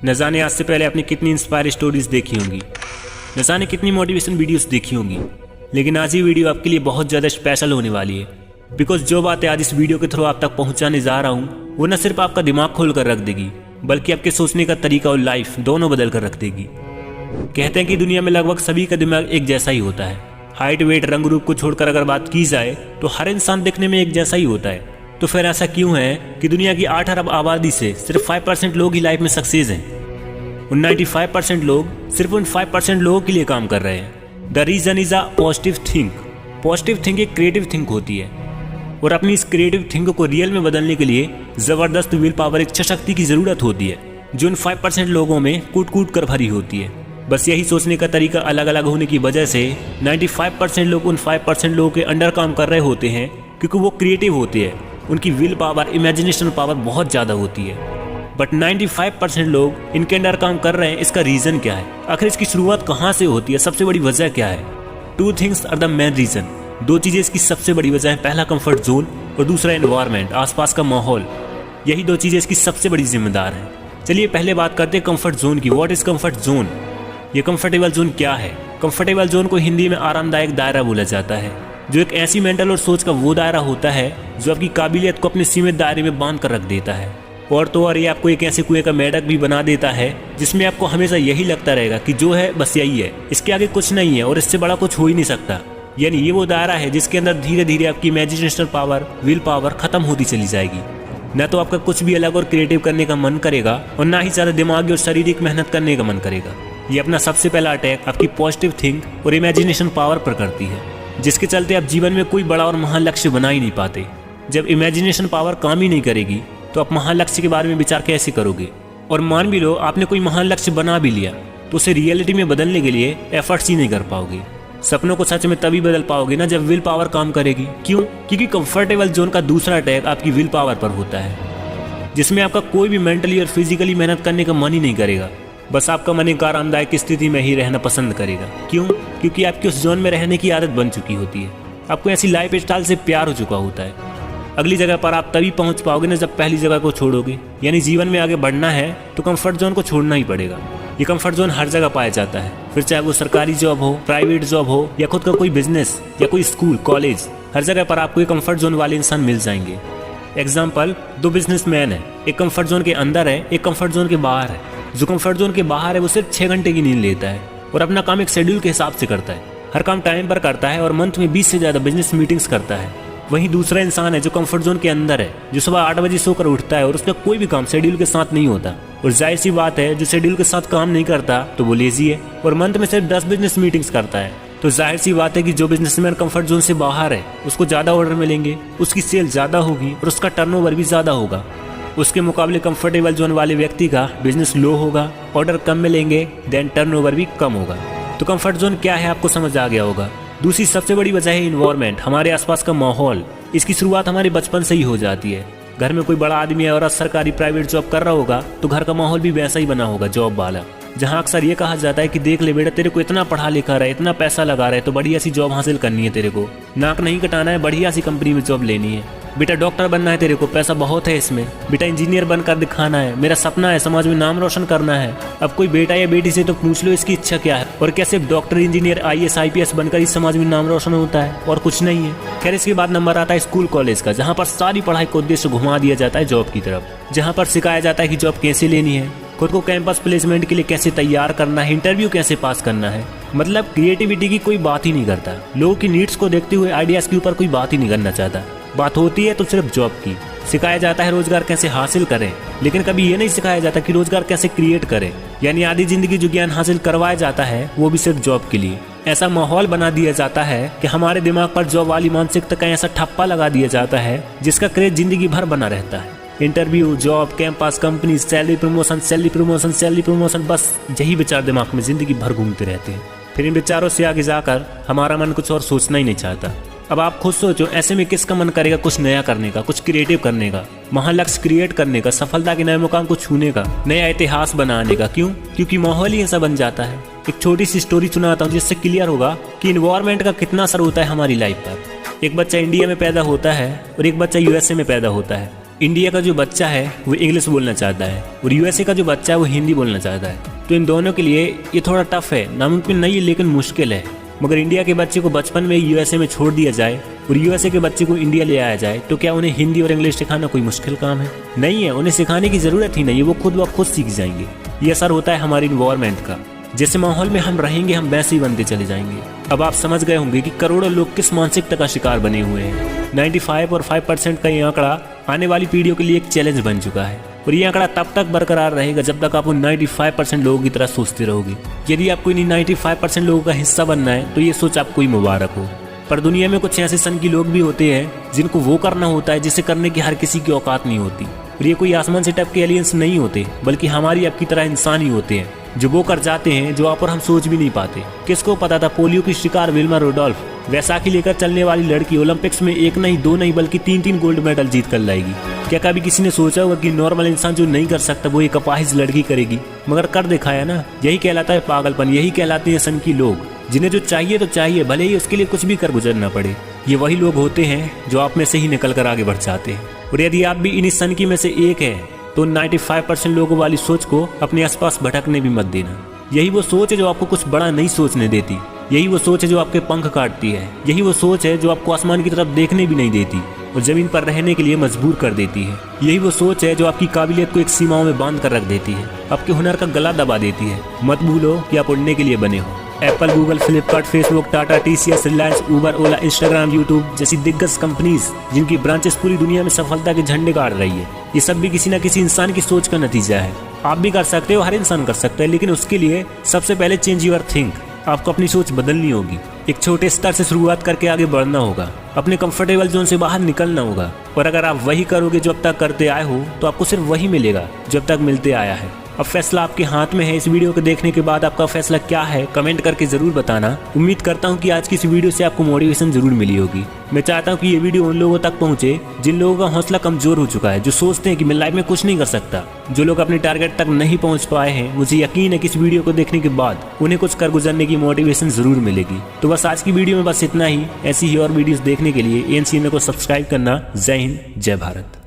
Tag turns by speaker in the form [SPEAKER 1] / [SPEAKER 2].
[SPEAKER 1] न जाने आज से पहले आपने कितनी इंस्पायर स्टोरीज देखी होंगी, न जाने कितनी मोटिवेशन वीडियोस देखी होंगी, लेकिन आज ये वीडियो आपके लिए बहुत ज़्यादा स्पेशल होने वाली है। बिकॉज जो बातें आज इस वीडियो के थ्रू आप तक पहुंचाने जा रहा हूँ वो न सिर्फ आपका दिमाग खोल कर रख देगी, बल्कि आपके सोचने का तरीका और लाइफ दोनों बदल कर रख देगी। कहते हैं कि दुनिया में लगभग सभी का दिमाग एक जैसा ही होता है। हाइट, वेट, रंग रूप को छोड़कर अगर बात की जाए तो हर इंसान दिखने में एक जैसा ही होता है। तो फिर ऐसा क्यों है कि दुनिया की 8 अरब आबादी से सिर्फ 5% लोग ही लाइफ में सक्सेस हैं? उन 95% लोग सिर्फ उन 5% लोगों के लिए काम कर रहे हैं। The reason is a positive think. Positive think एक क्रिएटिव थिंक होती है और अपनी इस क्रिएटिव थिंक को रियल में बदलने के लिए जबरदस्त विल पावर, इच्छा शक्ति की जरूरत होती है, जो उन 5% लोगों में कूट कूट कर भरी होती है। बस यही सोचने का तरीका अलग अलग होने की वजह से 95% लोग उन 5% लोगों के अंडर काम कर रहे होते हैं, क्योंकि वो क्रिएटिव होते हैं, उनकी विल पावर, इमेजिनेशन पावर बहुत ज़्यादा होती है। बट 95% लोग इनके अंडर काम कर रहे हैं। इसका रीज़न क्या है? आखिर इसकी शुरुआत कहाँ से होती है? सबसे बड़ी वजह क्या है? 2 things are the main reason. 2 चीज़ें इसकी सबसे बड़ी वजह है। पहला कंफर्ट जोन और दूसरा एनवायरनमेंट, आसपास का माहौल। यही 2 चीज़ें इसकी सबसे बड़ी जिम्मेदार हैं। चलिए पहले बात करते हैं कंफर्ट जोन की। What is comfort zone? ये कंफर्टेबल जोन क्या है? कंफर्टेबल जोन को हिंदी में आरामदायक दायरा बोला जाता है, जो एक ऐसी मेंटल और सोच का वो दायरा होता है जो आपकी काबिलियत को अपने सीमित दायरे में बांध कर रख देता है। और तो और ये आपको एक ऐसे कुएं का मेंढक भी बना देता है जिसमें आपको हमेशा यही लगता रहेगा कि जो है बस यही है, इसके आगे कुछ नहीं है और इससे बड़ा कुछ हो ही नहीं सकता। यानी ये वो दायरा है जिसके अंदर धीरे धीरे आपकी इमेजिनेशनल पावर, विल पावर खत्म होती चली जाएगी। न तो आपका कुछ भी अलग और क्रिएटिव करने का मन करेगा और ना ही ज़्यादा दिमागी और शारीरिक मेहनत करने का मन करेगा। ये अपना सबसे पहला अटैक आपकी पॉजिटिव थिंक और इमेजिनेशन पावर पर करती है, जिसके चलते आप जीवन में कोई बड़ा और महान लक्ष्य बना ही नहीं पाते। जब इमेजिनेशन पावर काम ही नहीं करेगी तो आप महान लक्ष्य के बारे में विचार कैसे करोगे? और मान भी लो आपने कोई महान लक्ष्य बना भी लिया तो उसे रियलिटी में बदलने के लिए एफर्ट्स ही नहीं कर पाओगे। सपनों को सच में तभी बदल पाओगे ना जब विल पावर काम करेगी। क्यों? क्योंकि कंफर्टेबल जोन का दूसरा अटैक आपकी विल पावर पर होता है, जिसमें आपका कोई भी मेंटली और फिजिकली मेहनत करने का मन ही नहीं करेगा। बस आपका मन एक आरामदायक स्थिति में ही रहना पसंद करेगा। क्यों? क्योंकि आपकी उस जोन में रहने की आदत बन चुकी होती है। आपको ऐसी लाइफ स्टाइल से प्यार हो चुका होता है। अगली जगह पर आप तभी पहुंच पाओगे ना जब पहली जगह को छोड़ोगे। यानी जीवन में आगे बढ़ना है तो कंफर्ट जोन को छोड़ना ही पड़ेगा। ये कंफर्ट जोन हर जगह पाया जाता है, फिर चाहे वो सरकारी जॉब हो, प्राइवेट जॉब हो या खुद का कोई बिजनेस या कोई स्कूल, कॉलेज, हर जगह पर आपको ये कंफर्ट जोन वाले इंसान मिल जाएंगे। एग्जाम्पल, 2 बिजनेसमैन है, एक कंफर्ट जोन के अंदर है, एक कंफर्ट जोन के बाहर है। जो कंफर्ट जोन के बाहर है वो सिर्फ 6 घंटे की नींद लेता है और अपना काम एक शेड्यूल के हिसाब से करता है, हर काम टाइम पर करता है और मंथ में 20 से ज़्यादा बिजनेस मीटिंग्स करता है। वहीं दूसरा इंसान है जो कंफर्ट जोन के अंदर है, जो सुबह 8 बजे सोकर उठता है और उसका कोई भी काम शेड्यूल के साथ नहीं होता। और जाहिर सी बात है, जो शेड्यूल के साथ काम नहीं करता तो वो लेजी है और मंथ में सिर्फ 10 बिजनेस मीटिंग्स करता है। तो जाहिर सी बात है कि जो बिजनेसमैन कंफर्ट जोन से बाहर है उसको ज़्यादा ऑर्डर मिलेंगे, उसकी सेल ज़्यादा होगी और उसका टर्नओवर भी ज़्यादा होगा। उसके मुकाबले कंफर्टेबल जोन वाले व्यक्ति का बिजनेस लो होगा, ऑर्डर कम मिलेंगे, देन टर्नओवर भी कम होगा। तो कंफर्ट जोन क्या है आपको समझ आ गया होगा। दूसरी सबसे बड़ी वजह है इन्वायरमेंट, हमारे आसपास का माहौल। इसकी शुरुआत हमारे बचपन से ही हो जाती है। घर में कोई बड़ा आदमी है और सरकारी प्राइवेट जॉब कर रहा होगा तो घर का माहौल भी वैसा ही बना होगा, जॉब वाला, जहाँ अक्सर ये कहा जाता है कि देख ले बेटा, तेरे को इतना पढ़ा लिखा रहा है, इतना पैसा लगा रहा है, तो बढ़िया सी जॉब हासिल करनी है, तेरे को नाक नहीं कटाना है, बढ़िया सी कंपनी में जॉब लेनी है। बेटा डॉक्टर बनना है तेरे को, पैसा बहुत है इसमें। बेटा इंजीनियर बनकर दिखाना है, मेरा सपना है, समाज में नाम रोशन करना है। अब कोई बेटा या बेटी से तो पूछ लो इसकी इच्छा क्या है और कैसे डॉक्टर, इंजीनियर, IAS, IPS बनकर इस समाज में नाम रोशन होता है और कुछ नहीं है। खैर, इसके बाद नंबर आता है स्कूल कॉलेज का, जहाँ पर सारी पढ़ाई को उद्देश्य घुमा दिया जाता है जॉब की तरफ, जहाँ पर सिखाया जाता है कि जॉब कैसे लेनी है, खुद को कैंपस प्लेसमेंट के लिए कैसे तैयार करना है, इंटरव्यू कैसे पास करना है। मतलब क्रिएटिविटी की कोई बात ही नहीं करता। लोगों की नीड्स को देखते हुए आइडियाज के ऊपर कोई बात ही नहीं करना चाहता। बात होती है तो सिर्फ जॉब की। सिखाया जाता है रोजगार कैसे हासिल करें, लेकिन कभी ये नहीं सिखाया जाता कि रोजगार कैसे क्रिएट करें। यानी आधी जिंदगी जो ज्ञान हासिल करवाया जाता है वो भी सिर्फ जॉब के लिए। ऐसा माहौल बना दिया जाता है कि हमारे दिमाग पर जॉब वाली मानसिकता का ऐसा ठप्पा लगा दिया जाता है जिसका क्रेज जिंदगी भर बना रहता है। Interview, job, campus, company, salary promotion, salary promotion, salary promotion, बस यही विचार दिमाग में जिंदगी भर घूमते रहते हैं। फिर इन विचारों से आगे जाकर हमारा मन कुछ और सोचना ही नहीं चाहता। अब आप खुद सोचो, ऐसे में किसका मन करेगा कुछ नया करने का, कुछ क्रिएटिव करने का, महान लक्ष्य क्रिएट करने का, सफलता के नए मुकाम को छूने का, नया इतिहास बनाने का? क्यों? क्योंकि माहौल ही ऐसा बन जाता है। एक छोटी सी स्टोरी सुनाता हूँ जिससे क्लियर होगा कि इन्वायरमेंट का कितना असर होता है हमारी लाइफ पर। एक बच्चा इंडिया में पैदा होता है और एक बच्चा USA में पैदा होता है। इंडिया का जो बच्चा है वो इंग्लिश बोलना चाहता है और यूएसए का जो बच्चा है वो हिंदी बोलना चाहता है। तो इन दोनों के लिए ये थोड़ा टफ है, नामुमकिन नहीं है लेकिन मुश्किल है। मगर इंडिया के बच्चे को बचपन में यूएसए में छोड़ दिया जाए और यूएसए के बच्चे को इंडिया ले आया जाए तो क्या उन्हें हिंदी और इंग्लिश सिखाना कोई मुश्किल काम है? नहीं है, उन्हें सिखाने की जरूरत ही नहीं है, वो खुद सीख जाएंगे। ये असर होता है हमारे इन्वायरमेंट का। जैसे माहौल में हम रहेंगे हम वैसे ही बनते चले जाएंगे। अब आप समझ गए होंगे कि करोड़ों लोग किस मानसिकता का शिकार बने हुए हैं। 95 और 5% का ये आंकड़ा आने वाली पीढ़ियों के लिए एक चैलेंज बन चुका है और ये आंकड़ा तब तक बरकरार रहेगा जब तक आप उन 95% लोगों की तरह सोचते रहोगे। यदि आपको इन 95% लोगों का हिस्सा बनना है तो ये सोच आपको ही मुबारक हो। पर दुनिया में कुछ ऐसे सन की लोग भी होते हैं जिनको वो करना होता है जिसे करने की हर किसी की औकात नहीं होती। और ये कोई आसमान से टपके एलियंस नहीं होते बल्कि हमारी आपकी तरह इंसान ही होते हैं जो वो कर जाते हैं जो आप और हम सोच भी नहीं पाते। किसको पता था पोलियो की शिकार विल्मा रुडोल्फ वैसाखी लेकर चलने वाली लड़की ओलंपिक्स में 1 नहीं 2 नहीं बल्कि 3 गोल्ड मेडल जीत कर लाएगी। क्या कभी किसी ने सोचा होगा कि नॉर्मल इंसान जो नहीं कर सकता वो एक अपाहिज लड़की करेगी? मगर कर दिखाया ना। यही कहलाता है पागलपन, यही कहलाते हैं सन की लोग जिन्हें जो चाहिए तो चाहिए, भले ही उसके लिए कुछ भी कर गुजरना पड़े। ये वही लोग होते हैं जो आप में से ही निकल कर आगे बढ़ जाते हैं। और यदि आप भी इन्हीं सन की में से एक है तो 95% लोगों वाली सोच को अपने आसपास भटकने भी मत देना। यही वो सोच है जो आपको कुछ बड़ा नहीं सोचने देती। यही वो सोच है जो आपके पंख काटती है। यही वो सोच है जो आपको आसमान की तरफ देखने भी नहीं देती और जमीन पर रहने के लिए मजबूर कर देती है। यही वो सोच है जो आपकी काबिलियत को एक सीमाओं में बांध कर रख देती है, आपके हुनर का गला दबा देती है। मत भूलो कि आप उड़ने के लिए बने हो। Apple, Google, Flipkart, Facebook, Tata, TCS, Reliance, Uber, Ola, Instagram, YouTube जैसी दिग्गज कंपनीज जिनकी ब्रांचेस पूरी दुनिया में सफलता के झंडे गाड़ रही है, ये सब भी किसी न किसी इंसान की सोच का नतीजा है। आप भी कर सकते हो, हर इंसान कर सकता है, लेकिन उसके लिए सबसे पहले चेंज योर थिंक। आपको अपनी सोच बदलनी होगी। एक छोटे स्तर से शुरुआत करके आगे बढ़ना होगा, अपने कंफर्टेबल जोन से बाहर निकलना होगा। और अगर आप वही करोगे जो अब तक करते आए हो तो आपको सिर्फ वही मिलेगा जो अब तक मिलते आया है। अब फैसला आपके हाथ में है। इस वीडियो को देखने के बाद आपका फैसला क्या है कमेंट करके जरूर बताना। उम्मीद करता हूँ कि आज की इस वीडियो से आपको मोटिवेशन जरूर मिली होगी। मैं चाहता हूँ कि ये वीडियो उन लोगों तक पहुँचे जिन लोगों का हौसला कमजोर हो चुका है, जो सोचते हैं कि मैं लाइफ में कुछ नहीं कर सकता। जो लोग अपने टारगेट तक नहीं पहुँच पाए हैं, मुझे यकीन है कि इस वीडियो को देखने के बाद उन्हें कुछ कर गुजरने की मोटिवेशन जरूर मिलेगी। तो बस आज की वीडियो में बस इतना ही। ऐसी ही और वीडियोस देखने के लिए AN चैनल को सब्सक्राइब करना। जय हिंद, जय भारत।